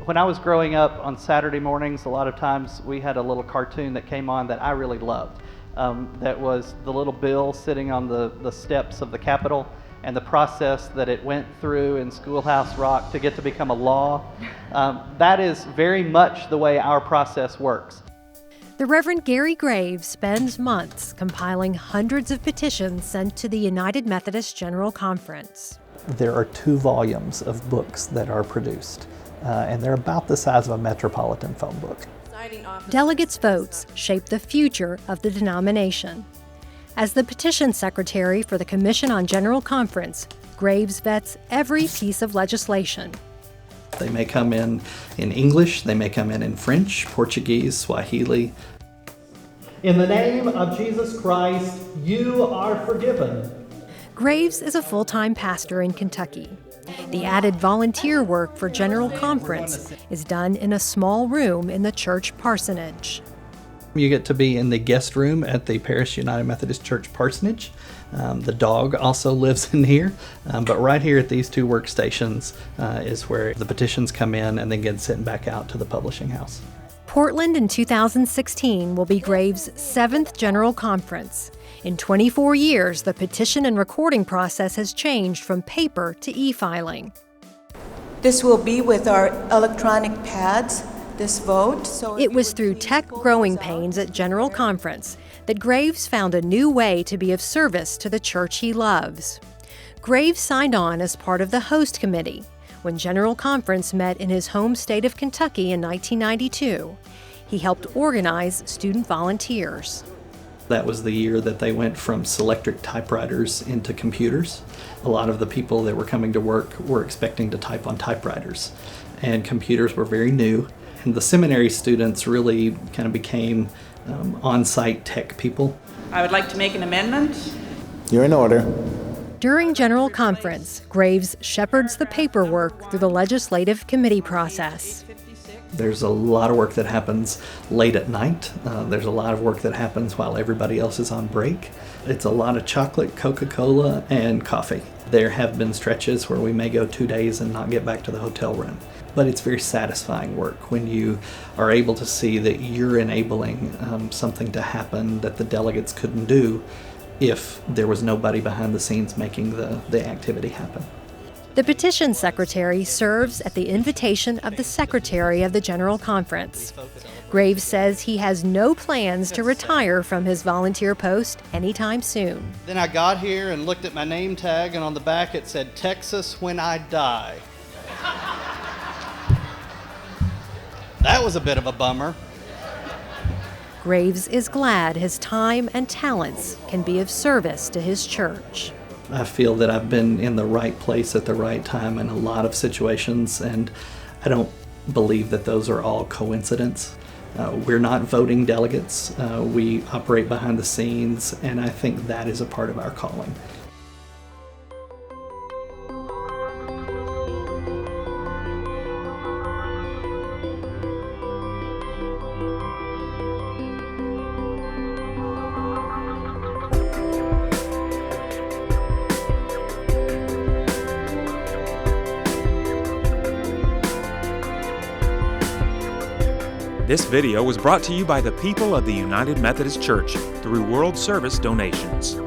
When I was growing up on Saturday mornings, a lot of times we had a little cartoon that came on that I really loved. That was the little Bill sitting on the steps of the Capitol and the process that it went through in Schoolhouse Rock to get to become a law. That is very much the way our process works. The Reverend Gary Graves spends months compiling hundreds of petitions sent to the United Methodist General Conference. There are 2 volumes of books that are produced, and they're about the size of a metropolitan phone book. Delegates' votes shape the future of the denomination. As the petition secretary for the Commission on General Conference, Graves vets every piece of legislation. They may come in English, they may come in French, Portuguese, Swahili. In the name of Jesus Christ, you are forgiven. Graves is a full-time pastor in Kentucky. The added volunteer work for General Conference is done in a small room in the church parsonage. You get to be in the guest room at the Paris United Methodist Church parsonage. The dog also lives in here, but right here at these 2 workstations is where the petitions come in and then get sent back out to the publishing house. Portland in 2016 will be Graves' 7th General Conference. In 24 years, the petition and recording process has changed from paper to e-filing. This will be with our electronic pads, this vote. It was through tech growing pains at General Conference that Graves found a new way to be of service to the church he loves. Graves signed on as part of the host committee when General Conference met in his home state of Kentucky in 1992. He helped organize student volunteers. That was the year that they went from Selectric typewriters into computers. A lot of the people that were coming to work were expecting to type on typewriters, and computers were very new. And the seminary students really kind of became on-site tech people. I would like to make an amendment. You're in order. During General Conference, Graves shepherds the paperwork through the legislative committee process. There's a lot of work that happens late at night. There's a lot of work that happens while everybody else is on break. It's a lot of chocolate, Coca-Cola, and coffee. There have been stretches where we may go 2 days and not get back to the hotel room. But it's very satisfying work when you are able to see that you're enabling something to happen that the delegates couldn't do if there was nobody behind the scenes making the activity happen. The petition secretary serves at the invitation of the secretary of the General Conference. Graves says he has no plans to retire from his volunteer post anytime soon. Then I got here and looked at my name tag, and on the back it said, "Texas when I die." That was a bit of a bummer. Graves is glad his time and talents can be of service to his church. I feel that I've been in the right place at the right time in a lot of situations, and I don't believe that those are all coincidence. We're not voting delegates. We operate behind the scenes, and I think that is a part of our calling. This video was brought to you by the people of the United Methodist Church through World Service donations.